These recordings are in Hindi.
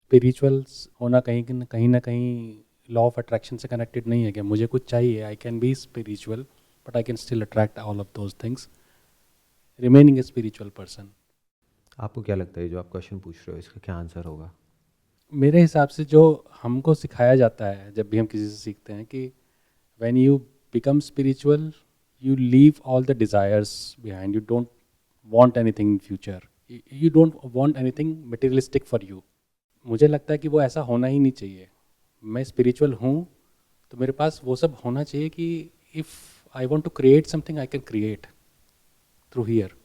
स्पिरिचुअल्स होना कहीं ना कहीं लॉ ऑफ अट्रैक्शन से कनेक्टेड नहीं है क्या? मुझे कुछ चाहिए, I can be spiritual but I can still attract all of those things, remaining a spiritual person. आपको क्या लगता है जो आप क्वेश्चन पूछ रहे हो इसका क्या आंसर होगा? मेरे हिसाब से जो हमको सिखाया जाता है जब भी हम किसी से सीखते हैं कि when you become spiritual you leave all the desires behind, you don't want anything in future, you don't want anything materialistic for you। मुझे लगता है कि वो ऐसा होना ही नहीं चाहिए। मैं स्पिरिचुअल हूँ तो मेरे पास वो सब होना चाहिए कि if I want to create something I can create through here.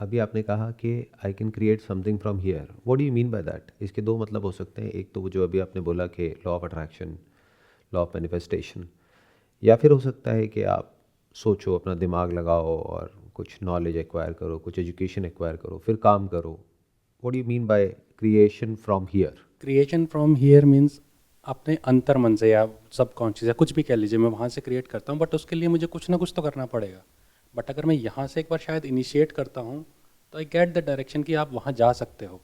अभी आपने कहा कि I can create something from here, what do you mean by that? इसके दो मतलब हो सकते हैं, एक तो वो जो अभी आपने बोला कि law of attraction, law of manifestation, या फिर हो सकता है कि आप सोचो, अपना दिमाग लगाओ और कुछ नॉलेज एक्वायर करो, कुछ एजुकेशन एक्वायर करो, फिर काम करो। What do you mean bye creation from here? Creation from here means अपने अंतर मन से या सबकॉन्शियस या कुछ भी कह लीजिए, मैं वहाँ से क्रिएट करता हूँ, बट उसके लिए मुझे कुछ ना कुछ तो करना पड़ेगा। बट अगर मैं यहाँ से एक बार शायद इनिशिएट करता हूँ तो आई गेट द डायरेक्शन कि आप वहाँ जा सकते हो।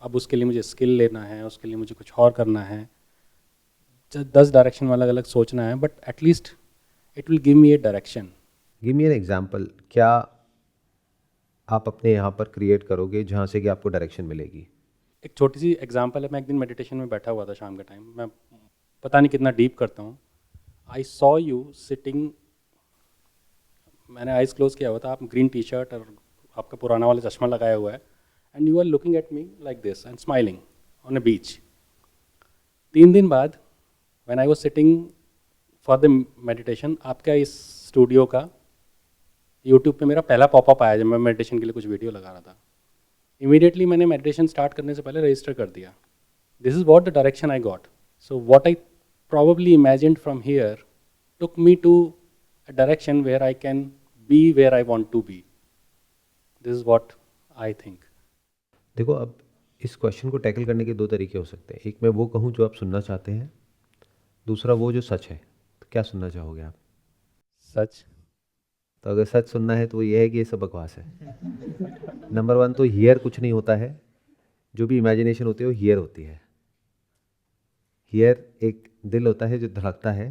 अब उसके लिए मुझे स्किल लेना है, उसके लिए मुझे कुछ और करना है, 10 डायरेक्शन में अलग अलग सोचना है, but at least it will give me A direction. Give me an example, क्या आप अपने यहाँ पर क्रिएट करोगे जहाँ से कि आपको डायरेक्शन मिलेगी? एक छोटी सी एग्जांपल है, मैं एक दिन मेडिटेशन में बैठा हुआ था शाम के टाइम, मैं पता नहीं कितना डीप करता हूँ। आई सॉ यू सिटिंग, मैंने आइज़ क्लोज किया हुआ था, आप ग्रीन टी शर्ट और आपका पुराना वाला चश्मा लगाया हुआ है, and you are looking at me like this and smiling on a beach. 3 दिन बाद when I was sitting for the meditation, आपका इस स्टूडियो का यूट्यूब पे मेरा पहला पॉपअप आया जब मैं मेडिटेशन के लिए कुछ वीडियो लगा रहा था। इमीडिएटली मैंने मेडिटेशन स्टार्ट करने से पहले रजिस्टर कर दिया। This is what the direction I got. So what I probably imagined from here took me to a direction where I can be where I want to be. This is what I think. देखो, अब इस क्वेश्चन को टैकल करने के दो तरीके हो सकते हैं। एक मैं वो कहूँ जो आप सुनना चाहते हैं, दूसरा वो जो सच है। तो क्या सुनना चाहोगे आप? सच। तो अगर सच सुनना है तो वो ये है कि ये सब बकवास है। नंबर वन तो हियर कुछ नहीं होता है, जो भी इमेजिनेशन होती है वो हियर होती है। हियर एक दिल होता है जो धड़कता है।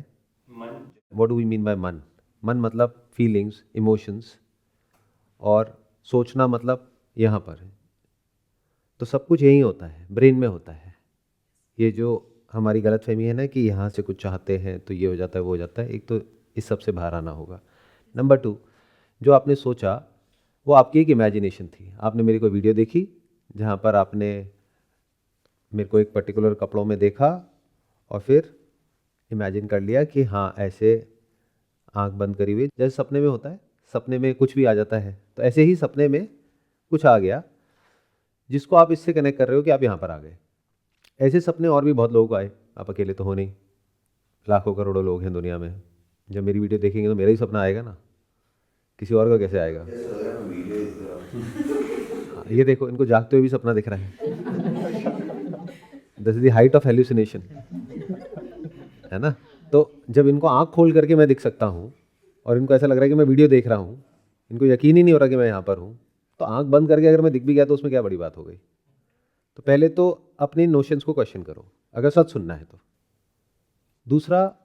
मन। What do we mean by मन? मन मतलब फीलिंग्स, इमोशंस, और सोचना मतलब यहाँ पर है। तो सब कुछ यही होता है, ब्रेन में होता है। ये जो हमारी गलतफहमी है ना कि यहाँ से कुछ चाहते हैं तो ये हो जाता है, वो हो जाता है, एक तो इस सब से बाहर आना होगा। नंबर टू, जो आपने सोचा वो आपकी एक इमेजिनेशन थी। आपने मेरी कोई वीडियो देखी जहाँ पर आपने मेरे को एक पर्टिकुलर कपड़ों में देखा और फिर इमेजिन कर लिया कि हाँ ऐसे आंख बंद करी हुई, जैसे सपने में होता है, सपने में कुछ भी आ जाता है, तो ऐसे ही सपने में कुछ आ गया जिसको आप इससे कनेक्ट कर रहे हो कि आप यहाँ पर आ गए। ऐसे सपने और भी बहुत लोगों को आए, आप अकेले तो हो नहीं, लाखों करोड़ों लोग हैं दुनिया में। जब मेरी वीडियो देखेंगे तो मेरा ही सपना आएगा ना, किसी और का कैसे आएगा? हाँ, ये देखो, इनको जागते हुए भी सपना दिख रहा है। This is the height of hallucination, है ना? तो जब इनको आंख खोल करके मैं दिख सकता हूँ और इनको ऐसा लग रहा है कि मैं वीडियो देख रहा हूँ, इनको यकीन ही नहीं हो रहा कि मैं यहाँ पर हूँ, तो आंख बंद करके अगर मैं दिख भी गया तो उसमें क्या बड़ी बात हो गई? तो पहले तो अपने नोशंस को क्वेश्चन करो अगर सच सुनना है तो। दूसरा,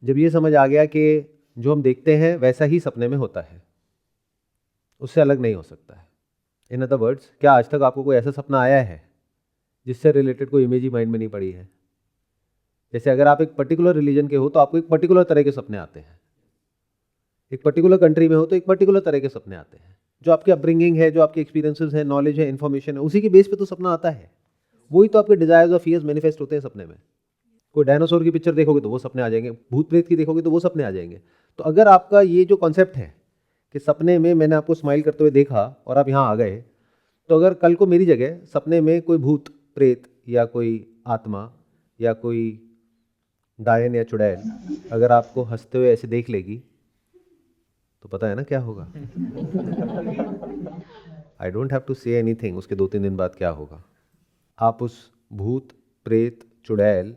जब ये समझ आ गया कि जो हम देखते हैं वैसा ही सपने में होता है, उससे अलग नहीं हो सकता है। इन अदर वर्ड्स, क्या आज तक आपको कोई ऐसा सपना आया है जिससे रिलेटेड कोई इमेज ही माइंड में नहीं पड़ी है? जैसे अगर आप एक पर्टिकुलर रिलीजन के हो तो आपको एक पर्टिकुलर तरह के सपने आते हैं, एक पर्टिकुलर कंट्री में हो तो एक पर्टिकुलर तरह के सपने आते हैं। जो आपकी अपब्रिंगिंग है, जो आपके एक्सपीरियंसेस है, नॉलेज है, इन्फॉर्मेशन है, उसी के बेस पे तो सपना आता है। वही तो आपके डिजायर्स और फियर्स मैनिफेस्ट होते हैं सपने में। कोई डायनासोर की पिक्चर देखोगे तो वो सपने आ जाएंगे, भूत प्रेत की देखोगे तो वो सपने आ जाएंगे। तो अगर आपका ये जो कॉन्सेप्ट है कि सपने में मैंने आपको स्माइल करते हुए देखा और आप यहाँ आ गए, तो अगर कल को मेरी जगह सपने में कोई भूत प्रेत या कोई आत्मा या कोई डायन या चुड़ैल अगर आपको हंसते हुए ऐसे देख लेगी, तो पता है ना क्या होगा? I don't have to say anything, उसके 2-3 दिन बाद क्या होगा? आप उस भूत प्रेत चुड़ैल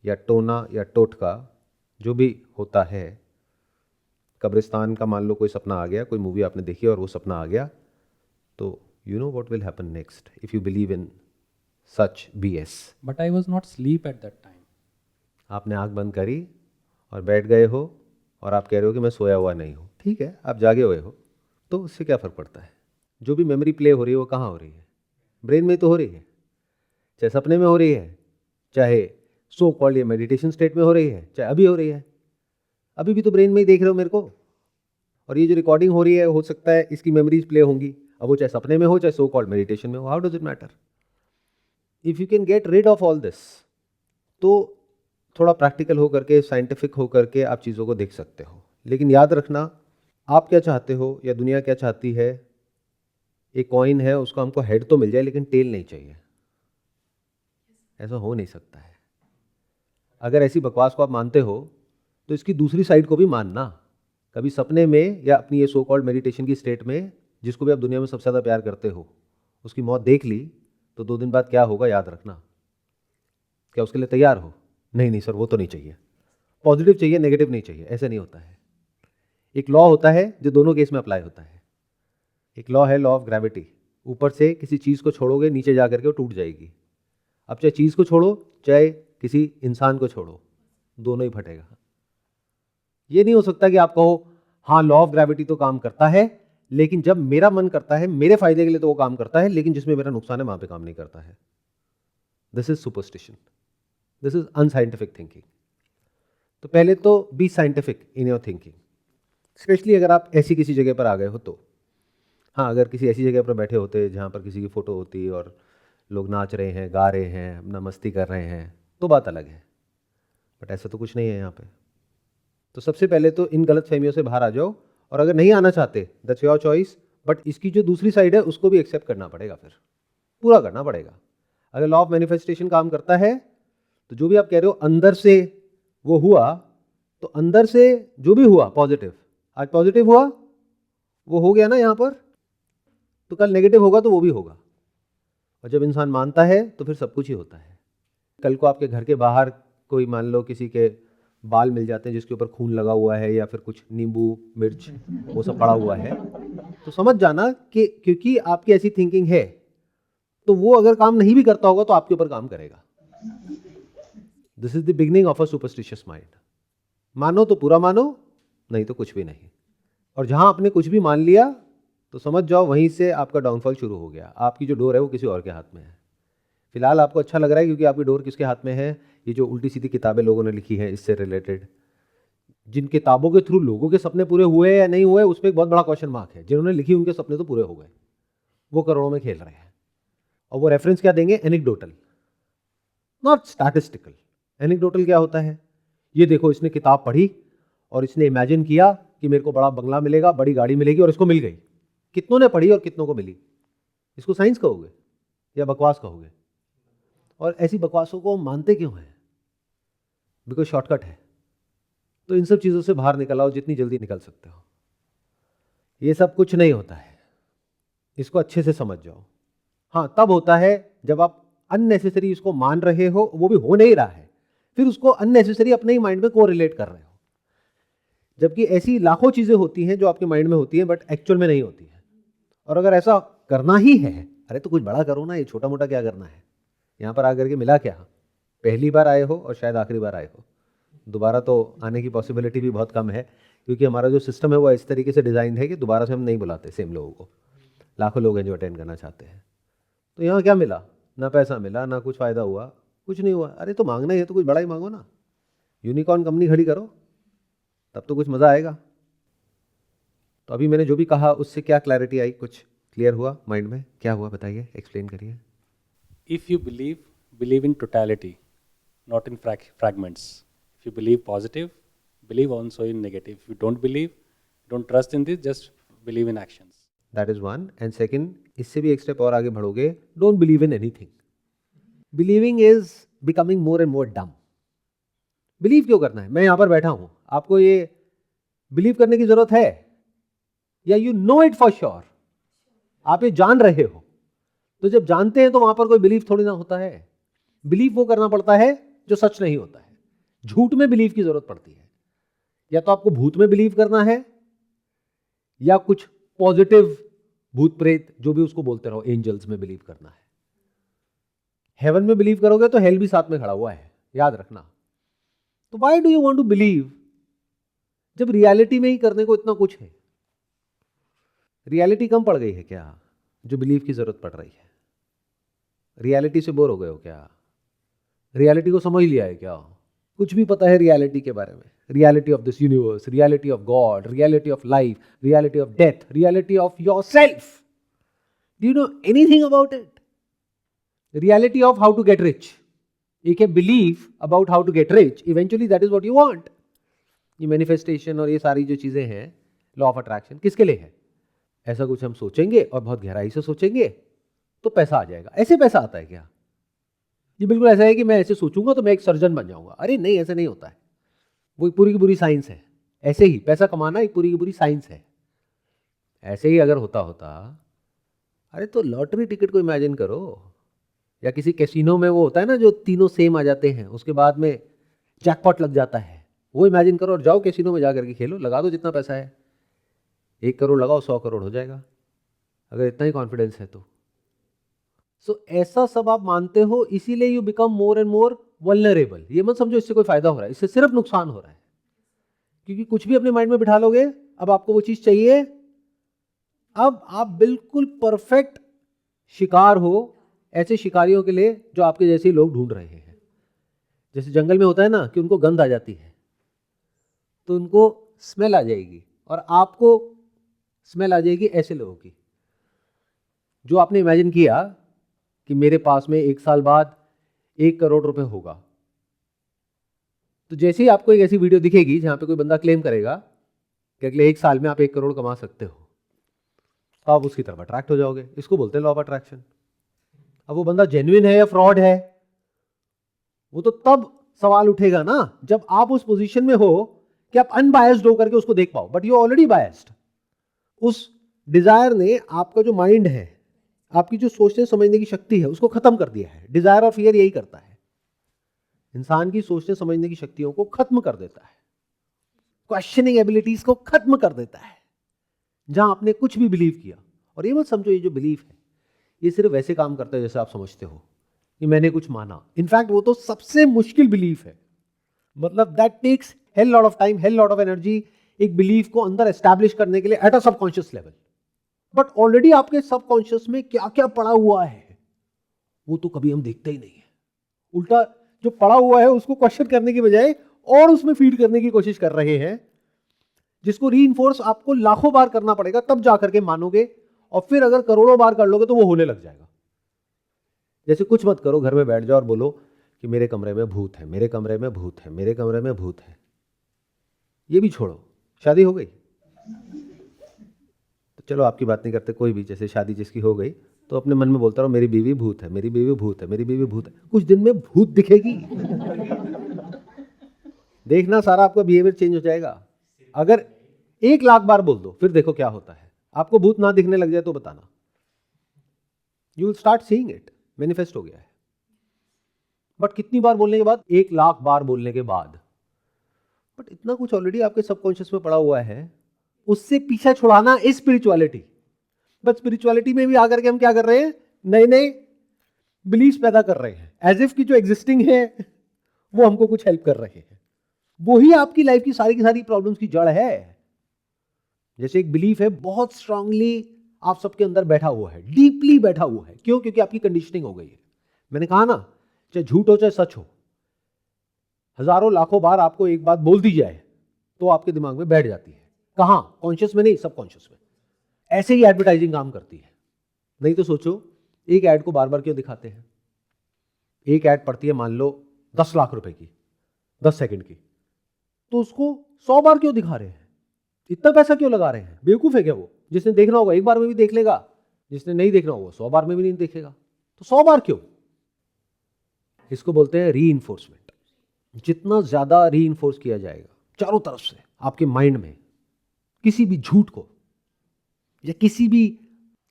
या टोना या टोटका जो भी होता है, कब्रिस्तान का मान लो कोई सपना आ गया, कोई मूवी आपने देखी और वो सपना आ गया, तो you know what will happen next if you believe in such BS। But I was not asleep at that time. आपने आंख बंद करी और बैठ गए हो और आप कह रहे हो कि मैं सोया हुआ नहीं हूँ। ठीक है, आप जागे हुए हो, तो उससे क्या फ़र्क पड़ता है? जो भी मेमोरी प्ले हो रही है वो कहाँ हो रही है? ब्रेन में तो हो रही है, चाहे सपने में हो रही है, चाहे सो कॉल्ड ये मेडिटेशन स्टेट में हो रही है, चाहे अभी हो रही है। अभी भी तो ब्रेन में ही देख रहे हो मेरे को। और ये जो रिकॉर्डिंग हो रही है, हो सकता है इसकी मेमोरीज प्ले होंगी, अब वो चाहे सपने में हो चाहे सो कॉल्ड मेडिटेशन में हो। How does it matter? If you can get rid of all this, तो थोड़ा प्रैक्टिकल हो करके, साइंटिफिक हो करके आप चीज़ों को देख सकते हो। लेकिन याद रखना, आप क्या चाहते हो या दुनिया क्या चाहती है, एक कॉइन है, उसको हमको हेड तो मिल जाए लेकिन टेल नहीं चाहिए। ऐसा हो नहीं सकता है। अगर ऐसी बकवास को आप मानते हो तो इसकी दूसरी साइड को भी मानना। कभी सपने में या अपनी ये सो कॉल्ड मेडिटेशन की स्टेट में, जिसको भी आप दुनिया में सबसे ज़्यादा प्यार करते हो, उसकी मौत देख ली, तो 2 दिन बाद क्या होगा याद रखना। क्या उसके लिए तैयार हो? नहीं सर, वो तो नहीं चाहिए। पॉजिटिव चाहिए, नेगेटिव नहीं चाहिए। ऐसा नहीं होता है। एक लॉ होता है जो दोनों केस में अप्लाई होता है। एक लॉ है लॉ ऑफ ग्रेविटी। ऊपर से किसी चीज़ को छोड़ोगे, नीचे जा करके वो टूट जाएगी। अब चाहे चीज़ को छोड़ो चाहे किसी इंसान को छोड़ो, दोनों ही फटेगा। ये नहीं हो सकता कि आप कहो हाँ लॉ ऑफ ग्रेविटी तो काम करता है, लेकिन जब मेरा मन करता है, मेरे फायदे के लिए तो वो काम करता है, लेकिन जिसमें मेरा नुकसान है वहां पे काम नहीं करता है। This is superstition, this is unscientific thinking. तो पहले तो B scientific in your thinking, specially अगर आप ऐसी किसी जगह पर आ गए हो तो। हाँ, अगर किसी ऐसी जगह पर बैठे होते जहाँ पर किसी की फ़ोटो होती और लोग नाच रहे हैं, गा रहे हैं, अपना मस्ती कर रहे हैं, तो बात अलग है। बट ऐसा तो कुछ नहीं है यहाँ पे। तो सबसे पहले तो इन गलत फहमियों से बाहर आ जाओ, और अगर नहीं आना चाहते दैट्स योर चॉइस, बट इसकी जो दूसरी साइड है उसको भी एक्सेप्ट करना पड़ेगा, फिर पूरा करना पड़ेगा। अगर लॉ ऑफ मैनिफेस्टेशन काम करता है तो जो भी आप कह रहे हो अंदर से वो हुआ, तो अंदर से जो भी हुआ पॉजिटिव, आज पॉजिटिव हुआ, वो हो गया ना यहाँ पर, तो कल नेगेटिव होगा तो वो भी होगा। और जब इंसान मानता है तो फिर सब कुछ ही होता है। कल को आपके घर के बाहर कोई मान लो किसी के बाल मिल जाते हैं जिसके ऊपर खून लगा हुआ है, या फिर कुछ नींबू मिर्च वो सब पड़ा हुआ है, तो समझ जाना कि क्योंकि आपकी ऐसी थिंकिंग है, तो वो अगर काम नहीं भी करता होगा तो आपके ऊपर काम करेगा। This is the beginning of a superstitious mind. मानो तो पूरा मानो, नहीं तो कुछ भी नहीं। और जहां आपने कुछ भी मान लिया तो समझ जाओ वहीं से आपका डाउनफॉल शुरू हो गया। आपकी जो डोर है वो किसी और के हाथ में है। फिलहाल आपको अच्छा लग रहा है क्योंकि आपकी डोर किसके हाथ में है? ये जो उल्टी सीधी किताबें लोगों ने लिखी हैं इससे रिलेटेड, जिन किताबों के थ्रू लोगों के सपने पूरे हुए या नहीं हुए उस पर एक बहुत बड़ा क्वेश्चन मार्क है। जिन्होंने लिखी उनके सपने तो पूरे हो गए, वो करोड़ों में खेल रहे हैं। और वो रेफरेंस क्या देंगे? Anecdotal, not statistical. एनेक्डोटल क्या होता है? ये देखो इसने किताब पढ़ी और इसने इमेजिन किया कि मेरे को बड़ा बंगला मिलेगा, बड़ी गाड़ी मिलेगी, और इसको मिल गई। कितनों ने पढ़ी और कितनों को मिली? इसको साइंस कहोगे या बकवास कहोगे? और ऐसी बकवासों को मानते क्यों हैं? बिकॉज शॉर्टकट है। तो इन सब चीज़ों से बाहर निकल आओ जितनी जल्दी निकल सकते हो। ये सब कुछ नहीं होता है, इसको अच्छे से समझ जाओ। हाँ, तब होता है जब आप अननेसेसरी इसको मान रहे हो, वो भी हो नहीं रहा है, फिर उसको अननेसेसरी अपने ही माइंड में को रिलेट कर रहे हो। जबकि ऐसी लाखों चीज़ें होती हैं जो आपके माइंड में होती हैं बट एक्चुअल में नहीं होती हैं। और अगर ऐसा करना ही है, अरे तो कुछ बड़ा करो ना, ये छोटा मोटा क्या करना है? यहाँ पर आकर के मिला क्या? पहली बार आए हो और शायद आखिरी बार आए हो, दोबारा तो आने की पॉसिबिलिटी भी बहुत कम है, क्योंकि हमारा जो सिस्टम है वो इस तरीके से डिज़ाइन है कि दोबारा से हम नहीं बुलाते सेम लोगों को। लाखों लोग हैं जो अटेंड करना चाहते हैं। तो यहाँ क्या मिला? ना पैसा मिला, ना कुछ फ़ायदा हुआ, कुछ नहीं हुआ। अरे तो मांगना ही है तो कुछ बड़ा ही मांगो ना, यूनिकॉर्न कंपनी खड़ी करो, तब तो कुछ मज़ा आएगा। तो अभी मैंने जो भी कहा उससे क्या क्लैरिटी आई? कुछ क्लियर हुआ माइंड में? क्या हुआ बताइए, एक्सप्लेन करिए। If you believe in totality, not in fragments. If you believe positive, believe also in negative. If you don't believe, don't trust in this, just believe in actions. That is one. And second, इससे भी एक स्टेप और आगे बढ़ोगे, don't believe in anything. Believing is becoming more and more डम। बिलीव क्यों करना है? मैं यहां पर बैठा हूं, आपको ये बिलीव करने की जरूरत है? या you know it for sure, आप ये जान रहे हो? तो जब जानते हैं तो वहां पर कोई बिलीव थोड़ी ना होता है। बिलीव वो करना पड़ता है जो सच नहीं होता है। झूठ में बिलीव की जरूरत पड़ती है। या तो आपको भूत में बिलीव करना है, या कुछ पॉजिटिव भूत प्रेत जो भी उसको बोलते रहो, एंजल्स में बिलीव करना है। हेवन में बिलीव करोगे तो हेल भी साथ में खड़ा हुआ है, याद रखना। तो why do you want to believe जब रियलिटी में ही करने को इतना कुछ है? रियलिटी कम पड़ गई है क्या जो बिलीव की जरूरत पड़ रही है? रियलिटी से बोर हो गए हो क्या? रियलिटी को समझ लिया है क्या? कुछ भी पता है रियलिटी के बारे में? Reality of this universe, reality of God, reality of life, reality of death, reality of yourself. Do you know anything about it? Reality of how to get rich. एक है belief about how to get rich. Eventually that is what you want. ये manifestation और ये सारी जो चीजें हैं, law of attraction, किसके लिए है? ऐसा कुछ हम सोचेंगे और बहुत गहराई से सोचेंगे तो पैसा आ जाएगा। ऐसे पैसा आता है क्या? ये बिल्कुल ऐसा है कि मैं ऐसे सोचूंगा तो मैं एक सर्जन बन जाऊंगा। अरे नहीं, ऐसा नहीं होता है। वो पूरी की पूरी साइंस है। ऐसे ही पैसा कमाना एक पूरी की पूरी साइंस है। ऐसे ही अगर होता अरे तो लॉटरी टिकट को इमेजिन करो, या किसी कैसीनो में वो होता है ना जो तीनों सेम आ जाते हैं, उसके बाद में जैकपॉट लग जाता है, वो इमेजिन करो और जाओ कैसीनो में जा करके खेलो, लगा दो जितना पैसा है। 1 करोड़ लगाओ, 100 करोड़ हो जाएगा, अगर इतना ही कॉन्फिडेंस है तो। सो ऐसा सब आप मानते हो, इसीलिए you become more and more vulnerable. ये मत समझो इससे कोई फायदा हो रहा है, इससे सिर्फ नुकसान हो रहा है। क्योंकि कुछ भी अपने माइंड में बिठा लोगे, अब आपको वो चीज चाहिए, अब आप बिल्कुल परफेक्ट शिकार हो ऐसे शिकारियों के लिए जो आपके जैसे ही लोग ढूंढ रहे हैं। जैसे जंगल में होता है ना कि उनको गंध आ जाती है तो उनको स्मेल आ जाएगी, और आपको स्मेल आ जाएगी ऐसे लोगों की जो आपने इमेजिन किया कि मेरे पास में 1 साल बाद 1 करोड़ रुपए होगा। तो जैसे ही आपको एक ऐसी वीडियो दिखेगी जहां पे कोई बंदा क्लेम करेगा कि अगले 1 साल में आप 1 करोड़ कमा सकते हो, तो आप उसकी तरफ अट्रैक्ट हो जाओगे। इसको बोलते हैं लॉ ऑफ अट्रैक्शन। अब वो बंदा जेन्युइन है या फ्रॉड है, वो तो तब सवाल उठेगा ना जब आप उस पोजीशन में हो कि आप अनबायस्ड होकर के उसको देख पाओ। But you already biased. उस डिजायर ने आपका जो माइंड है, आपकी जो सोचने समझने की शक्ति है, उसको खत्म कर दिया है। डिजायर और फियर यही करता है, इंसान की सोचने समझने की शक्तियों को खत्म कर देता है, क्वेश्चनिंग एबिलिटीज को खत्म कर देता है। जहां आपने कुछ भी बिलीव किया, और ये मत समझो ये जो बिलीफ है ये सिर्फ वैसे काम करता है जैसे आप समझते हो कि मैंने कुछ माना। इनफैक्ट वो तो सबसे मुश्किल बिलीफ है। मतलब that takes hell lot of time, hell lot of energy, एक बिलीफ को अंदर एस्टैब्लिश करने के लिए at a subconscious level. But already आपके सबकॉन्शियस में क्या क्या पड़ा हुआ है वो तो कभी हम देखते ही नहीं है। उल्टा जो पड़ा हुआ है उसको क्वेश्चन करने की बजाय और उसमें फीड करने की कोशिश कर रहे हैं, जिसको रीइंफोर्स आपको लाखों बार करना पड़ेगा तब जाकर के मानोगे, और फिर अगर करोड़ों बार कर लोगे तो वो होने लग जाएगा। जैसे कुछ मत करो, घर में बैठ जाओ और बोलो कि मेरे कमरे में भूत है, मेरे कमरे में भूत है, मेरे कमरे में भूत है। ये भी छोड़ो, शादी हो गई तो चलो आपकी बात नहीं करते, कोई भी जैसे शादी जिसकी हो गई तो अपने मन में बोलता रहो मेरी बीवी भूत है, मेरी बीवी भूत है, मेरी बीवी भूत है। कुछ दिन में भूत दिखेगी, देखना सारा आपका बिहेवियर चेंज हो जाएगा। अगर 1 लाख बार बोल दो फिर देखो क्या होता है। आपको भूत ना दिखने लग जाए तो बताना, you will start seeing it, manifest हो गया है। बट कितनी बार बोलने के बाद? 1 लाख बार बोलने के बाद। बट इतना कुछ ऑलरेडी आपके सबकॉन्शियस में पड़ा हुआ है, उससे पीछा छुड़ाना इज स्पिरिचुअलिटी। बट स्पिरिचुअलिटी में भी आकर के हम क्या कर रहे हैं? नए नए बिलीव्स पैदा कर रहे हैं, एज इफ की जो एग्जिस्टिंग है वो हमको कुछ हेल्प कर रहे हैं। वही आपकी लाइफ की सारी प्रॉब्लम्स की जड़ है। जैसे एक बिलीफ है बहुत स्ट्रांगली आप सबके अंदर बैठा हुआ है, डीपली बैठा हुआ है। क्यों? क्योंकि आपकी कंडीशनिंग हो गई है। मैंने कहा ना, चाहे झूठ हो चाहे सच हो, हजारों लाखों बार आपको एक बात बोल दी जाए तो आपके दिमाग में बैठ जाती है। कहां? कॉन्शियस में नहीं, सबकॉन्शियस में। ऐसे ही एडवर्टाइजिंग काम करती है। नहीं तो सोचो, एक ऐड को बार बार क्यों दिखाते हैं? एक ऐड पड़ती है मान लो 10 लाख रुपए की, 10 सेकंड की, तो उसको 100 बार क्यों दिखा रहे हैं? इतना पैसा क्यों लगा रहे हैं? बेवकूफ है क्या वो? जिसने देखना होगा 1 बार में भी देख लेगा, जिसने नहीं देखना होगा 100 बार में भी नहीं देखेगा। तो 100 बार क्यों? इसको बोलते हैं रीइंफोर्समेंट। जितना ज्यादा रीइंफोर्स किया जाएगा चारों तरफ से आपके माइंड में किसी भी झूठ को या किसी भी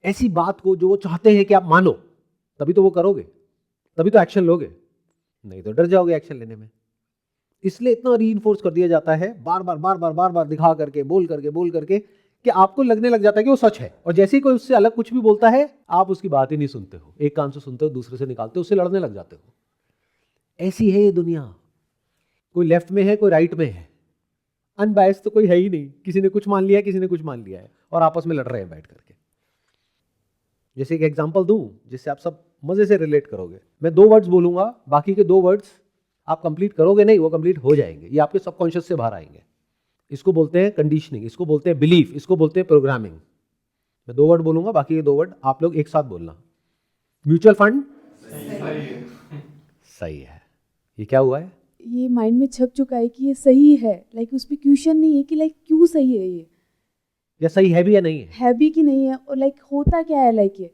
ऐसी बात को जो वो चाहते हैं कि आप मानो, तभी तो वो करोगे, तभी तो एक्शन लोगे, नहीं तो डर जाओगे एक्शन लेने में। इसलिए इतना रीइंफोर्स कर दिया जाता है बार बार दिखा करके बोल करके कि आपको लगने लग जाता है कि वो सच है, और जैसे ही कोई उससे अलग कुछ भी बोलता है आप उसकी बात ही नहीं सुनते हो, एक कान से सुनते हो दूसरे से निकालते हो, उससे लड़ने लग जाते हो। ऐसी है ये दुनिया, कोई लेफ्ट में है कोई राइट में है, अनबायस्ड तो कोई है ही नहीं, किसी ने कुछ मान लिया है किसी ने कुछ मान लिया है और आपस में लड़ रहे हैं बैठ करके। जैसे एक एग्जांपल दूं जिससे आप सब मजे से रिलेट करोगे, मैं 2 वर्ड्स बोलूंगा, बाकी के 2 वर्ड्स आप कंप्लीट करोगे नहीं, वो कंप्लीट हो जाएंगे, ये आपके सबकॉन्शियस से बाहर आएंगे। इसको बोलते हैं कंडीशनिंग, इसको बोलते हैं बिलीफ, इसको बोलते हैं प्रोग्रामिंग। मैं 2 वर्ड बोलूंगा, बाकी के 2 वर्ड आप लोग एक साथ बोलना। म्यूचुअल फंड सही है। ये क्या हुआ है? ये माइंड में छप चुका है कि ये सही है, लाइक उस पर क्वेश्चन नहीं है कि लाइक क्यों सही है, ये या सही है भी या नहीं है भी कि नहीं है, और लाइक होता क्या है, लाइक ये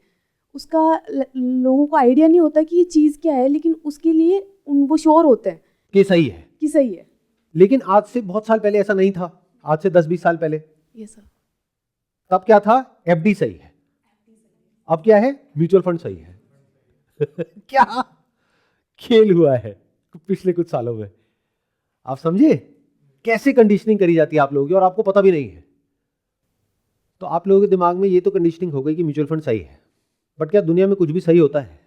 उसका लोगों को आइडिया नहीं होता कि ये चीज़ क्या है, लेकिन उसके लिए वो श्योर होते हैं कि सही है, कि सही है। लेकिन आज से बहुत साल पहले ऐसा नहीं था, आज से 10-20 साल पहले ये सर तब क्या था? एफडी सही है। अब क्या है? म्यूचुअल फंड सही है। क्या खेल हुआ है पिछले कुछ सालों में, आप समझे कैसे कंडीशनिंग करी जाती है आप लोगों की, और आपको पता भी नहीं है। तो आप लोगों के दिमाग में ये तो कंडीशनिंग हो गई कि म्यूचुअल फंड सही है, बट क्या दुनिया में कुछ भी सही होता है?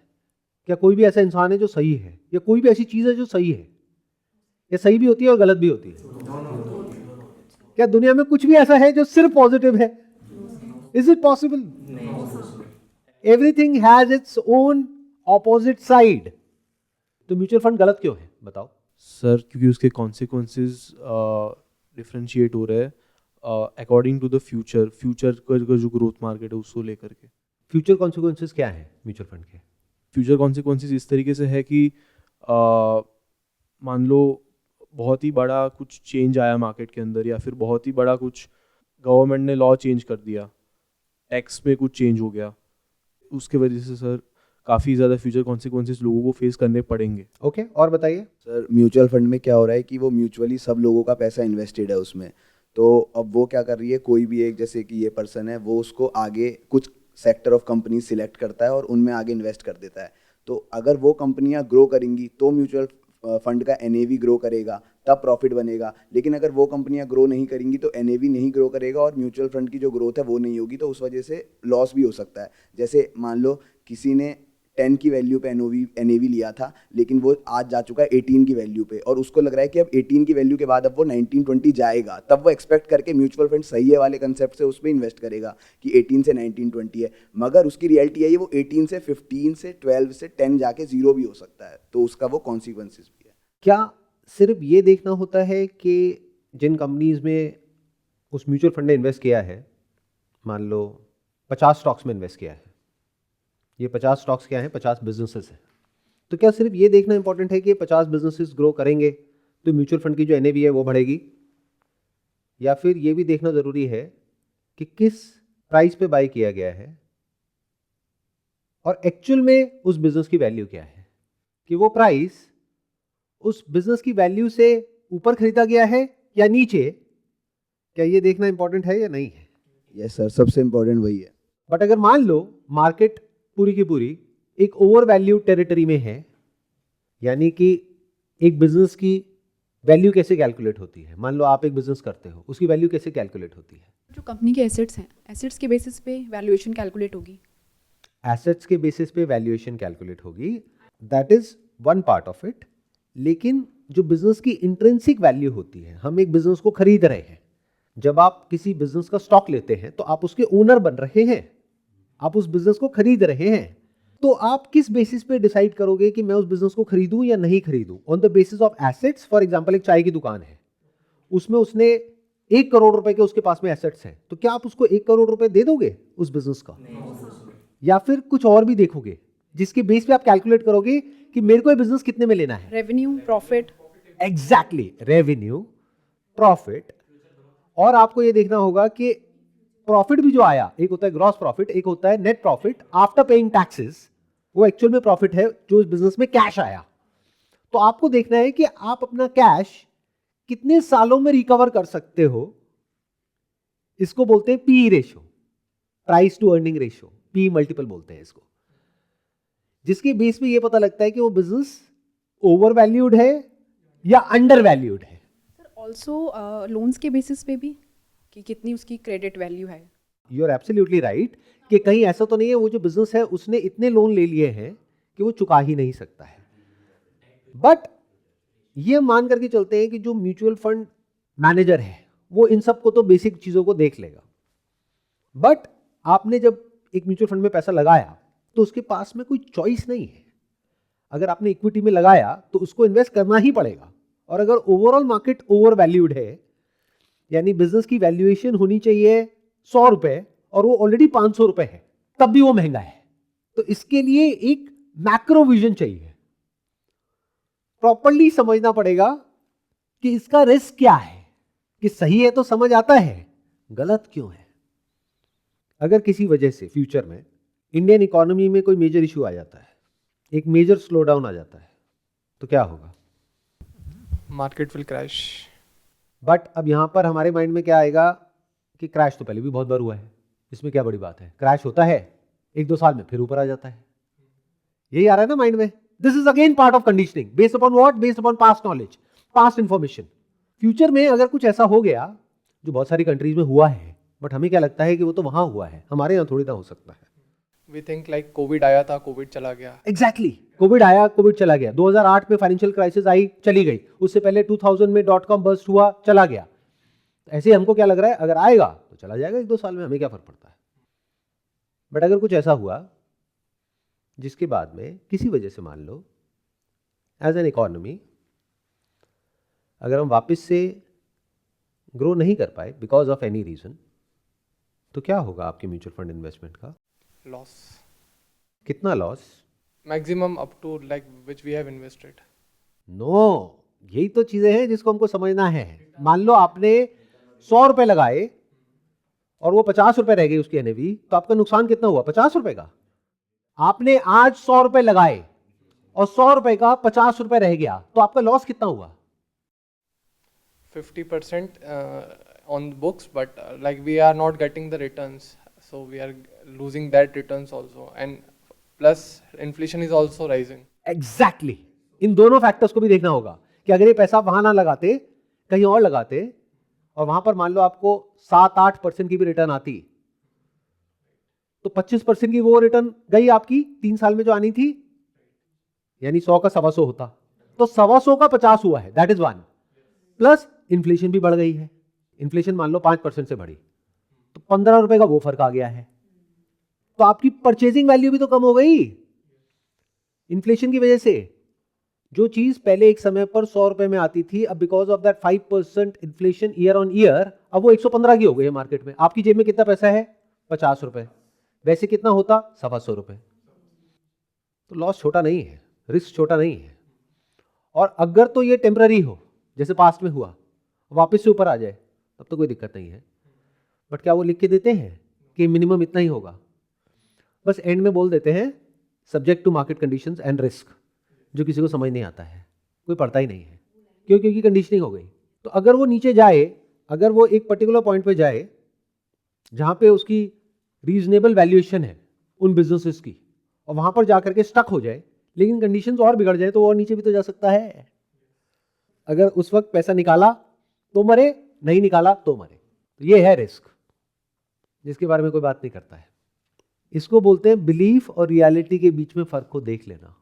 क्या कोई भी ऐसा इंसान है जो सही है, या कोई भी ऐसी चीज है जो सही है? ये सही भी होती है और गलत भी होती है। क्या दुनिया में कुछ भी ऐसा है जो सिर्फ पॉजिटिव है? Is it possible? Everything has its own opposite side. तो म्यूचुअल फंड गलत क्यों है बताओ? सर क्योंकि उसके कॉन्सिक्वेंसेस डिफरेंशिएट हो रहे हैं अकॉर्डिंग टू द फ्यूचर का जो ग्रोथ मार्केट है उसको लेकर के। फ्यूचर कॉन्सिक्वेंसेस क्या है म्यूचुअल फंड के? फ्यूचर कॉन्सिक्वेंसेस इस तरीके से है कि मान लो बहुत ही बड़ा कुछ चेंज आया मार्केट के अंदर, या फिर बहुत ही बड़ा कुछ गवर्नमेंट ने लॉ चेंज कर दिया, टैक्स में कुछ चेंज हो गया, उसके वजह से सर काफ़ी ज़्यादा फ्यूचर कॉन्सिक्वेंसेस लोगों को फेस करने पड़ेंगे। ओके, और बताइए। सर म्यूचुअल फंड में क्या हो रहा है कि वो म्यूचुअली सब लोगों का पैसा इन्वेस्टेड है उसमें, तो अब वो क्या कर रही है, कोई भी एक जैसे कि ये पर्सन है वो उसको आगे कुछ सेक्टर ऑफ कंपनी सिलेक्ट करता है और उनमें आगे इन्वेस्ट कर देता है। तो अगर वो कंपनियां ग्रो करेंगी तो म्यूचुअल फंड का एनएवी ग्रो करेगा, तब प्रॉफिट बनेगा। लेकिन अगर वो कंपनियां ग्रो नहीं करेंगी तो एनएवी नहीं ग्रो करेगा और म्यूचुअल फंड की जो ग्रोथ है वो नहीं होगी, तो उस वजह से लॉस भी हो सकता है। जैसे मान लो किसी ने 10 की वैल्यू पे एनएवी लिया था, लेकिन वो आज जा चुका है 18 की वैल्यू पे, और उसको लग रहा है कि अब 18 की वैल्यू के बाद अब वो 19-20 जाएगा, तब वो एक्सपेक्ट करके म्यूचुअल फंड सही है वाले कंसेप्ट से उसमें इन्वेस्ट करेगा कि 18 से 19-20 है, मगर उसकी रियलिटी है ये वो 18 से 15 से 12 से 10 जाके 0 भी हो सकता है, तो उसका वो कॉन्सिक्वेंसेस भी है। क्या सिर्फ ये देखना होता है कि जिन कंपनीज में उस म्यूचुअल फंड ने इन्वेस्ट किया है, मान लो 50 स्टॉक्स में इन्वेस्ट किया है, ये 50 स्टॉक्स क्या हैं? 50 बिजनेसेस हैं। तो क्या सिर्फ ये देखना इंपॉर्टेंट है कि 50 बिजनेसेस ग्रो करेंगे तो म्यूचुअल फंड की जो एनएवी है वो बढ़ेगी, या फिर ये भी देखना ज़रूरी है कि किस प्राइस पे बाय किया गया है और एक्चुअल में उस बिजनेस की वैल्यू क्या है, कि वो प्राइस उस बिजनेस की वैल्यू से ऊपर खरीदा गया है या नीचे? क्या ये देखना इंपॉर्टेंट है या नहीं है? यस सर, सबसे इम्पोर्टेंट वही है। बट अगर मान लो मार्केट पूरी की पूरी एक ओवर वैल्यू टेरिटरी में है, यानी कि एक बिजनेस की वैल्यू कैसे कैलकुलेट होती है? मान लो आप एक बिजनेस करते हो, उसकी वैल्यू कैसे कैलकुलेट होती है? जो कंपनी के एसेट्स हैं, एसेट्स के बेसिस पे वैल्यूएशन कैलकुलेट होगी। एसेट्स के बेसिस पे वैल्यूएशन कैलकुलेट होगी, that is one part of it. लेकिन जो बिजनेस की इंट्रिंसिक वैल्यू होती है, हम एक बिजनेस को खरीद रहे हैं, जब आप किसी बिजनेस का स्टॉक लेते हैं तो आप उसके ओनर बन रहे हैं, आप उस बिजनेस को खरीद रहे हैं, तो आप किस बेसिस पे डिसाइड करोगे कि मैं उस बिजनेस को खरीदूं या नहीं खरीदूं? On the basis of assets. For example एक चाय की दुकान है, उसमें उसने 1 करोड़ रुपए के उसके पास में एसेट्स हैं, तो क्या आप उसको 1 करोड़ रुपए दे दोगे उस बिजनेस का? या फिर कुछ और भी देखोगे जिसके बेस पे आप कैलकुलेट करोगे कि मेरे को ये बिजनेस कितने में लेना है? Revenue, profit. Exactly, revenue, profit. और आपको ये देखना होगा कि प्रॉफिट भी जो आया, एक होता है ग्रॉस प्रॉफिट, एक होता है net profit after paying taxes, वो एक्चुअल में प्रॉफिट है जो इस बिजनेस में कैश आया। तो आपको देखना है कि आप अपना कैश कितने सालों में रिकवर कर सकते हो। इसको बोलते हैं P ratio, price to earning ratio, P multiple बोलते हैं इसको, जिसके बेस पे ये पता लगता है कि वो बिजनेस ओवर वैल्यूड है या अंडर वैल्यूड है। सर ऑल्सो लोन्स के बेसिस पे भी कि कितनी उसकी क्रेडिट वैल्यू है। यू आर एब्सोल्युटली राइट कि कहीं ऐसा तो नहीं है वो जो बिजनेस है उसने इतने लोन ले लिए हैं कि वो चुका ही नहीं सकता है। बट ये मान करके चलते हैं कि जो म्यूचुअल फंड मैनेजर है वो इन सब को तो बेसिक चीजों को देख लेगा। बट आपने जब एक म्यूचुअल फंड में पैसा लगाया तो उसके पास में कोई चॉइस नहीं है। अगर आपने इक्विटी में लगाया तो उसको इन्वेस्ट करना ही पड़ेगा, और अगर ओवरऑल मार्केट ओवर वैल्यूड है, यानी बिजनेस की वैल्यूएशन होनी चाहिए 100 रुपए और वो ऑलरेडी 500 रुपए है, तब भी वो महंगा है। तो इसके लिए एक मैक्रो विजन चाहिए, प्रॉपर्ली समझना पड़ेगा कि इसका रिस्क क्या है, कि सही है तो समझ आता है, गलत क्यों है। अगर किसी वजह से फ्यूचर में इंडियन इकोनॉमी में कोई मेजर इशू आ जाता है, एक मेजर स्लो डाउन आ जाता है, तो क्या होगा? Market will crash. बट अब यहां पर हमारे माइंड में क्या आएगा कि क्रैश तो पहले भी बहुत बार हुआ है, इसमें क्या बड़ी बात है। क्रैश होता है 1-2 साल में, फिर ऊपर आ जाता है। यही आ रहा है ना माइंड में। This is again part of conditioning based upon what? Based upon past knowledge, past information. Future में अगर कुछ ऐसा हो गया जो बहुत सारी कंट्रीज में हुआ है, बट हमें क्या लगता है कि वो तो वहां हुआ है, हमारे यहाँ थोड़ी ना हो सकता है। वी थिंक लाइक कोविड आया था, कोविड चला गया। एग्जैक्टली, कोविड आया, कोविड चला गया। 2008 में फाइनेंशियल क्राइसिस आई, चली गई। उससे पहले 2000 में .com बस्ट हुआ, चला गया। ऐसे हमको क्या लग रहा है, अगर आएगा तो चला जाएगा 1-2 साल में, हमें क्या फर्क पड़ता है। बट अगर कुछ ऐसा हुआ जिसके बाद में किसी वजह से, मान लो एज एन इकोनॉमी, अगर हम वापस से ग्रो नहीं कर पाए बिकॉज ऑफ एनी रीजन, तो क्या होगा आपके म्यूचुअल फंड इन्वेस्टमेंट का? लॉस, कितना loss? Maximum up to like which we have invested. No, यही तो चीजें हैं जिसको हमको समझना है। मान लो आपने 100 रुपए लगाए और वो 50 रुपए रह गई उसकी एनएवी, तो आपका नुकसान कितना हुआ? 50 रुपए का। आपने आज 100 रुपए लगाए और 100 रुपए का 50 रुपए रह गया, तो आपका लॉस कितना हुआ? 50% on books, but like we are not getting the returns, so we are losing that returns also, and plus inflation is also rising. Exactly, इन दोनों फैक्टर्स को भी देखना होगा कि अगर ये पैसा वहां ना लगाते, कहीं और लगाते, और वहां पर मान लो आपको 7-8% की भी रिटर्न आती, तो 25% की वो रिटर्न गई आपकी 3 साल में जो आनी थी, यानी 100 का 125 होता, तो 125 का 50 हुआ है, दैट इज 1। प्लस इन्फ्लेशन भी बढ़ गई है, इन्फ्लेशन मान लो 5% से बढ़ी, तो 15 रुपए का वो फर्क आ गया है। तो आपकी परचेजिंग वैल्यू भी तो कम हो गई इन्फ्लेशन की वजह से। जो चीज पहले एक समय पर 100 रुपए में आती थी, अब because of that 5% inflation year on year, अब वो 115 की हो गई है मार्केट में। आपकी जेब में कितना पैसा है? 50 रुपए। वैसे कितना होता? 125 रुपए। तो लॉस छोटा नहीं है, रिस्क छोटा नहीं है। और अगर तो ये टेम्पररी हो, जैसे पास्ट में हुआ, वापस से ऊपर आ जाए, तब तो कोई दिक्कत नहीं है। बट क्या वो लिख के देते हैं कि मिनिमम इतना ही होगा? बस एंड में बोल देते हैं subject to market conditions and risk, जो किसी को समझ नहीं आता है, कोई पढ़ता ही नहीं है। क्यों? क्योंकि कंडीशनिंग हो गई। तो अगर वो नीचे जाए, अगर वो एक पर्टिकुलर पॉइंट पे जाए जहां पे उसकी रीजनेबल वैल्यूएशन है उन बिजनेसेस की, और वहां पर जाकर के स्टक हो जाए, लेकिन कंडीशंस और बिगड़ जाए, तो वो और नीचे भी तो जा सकता है। अगर उस वक्त पैसा निकाला तो मरे, नहीं निकाला तो मरे। तो ये है रिस्क, जिसके बारे में कोई बात नहीं करता है। इसको बोलते हैं बिलीफ और रियलिटी के बीच में फर्क को देख लेना।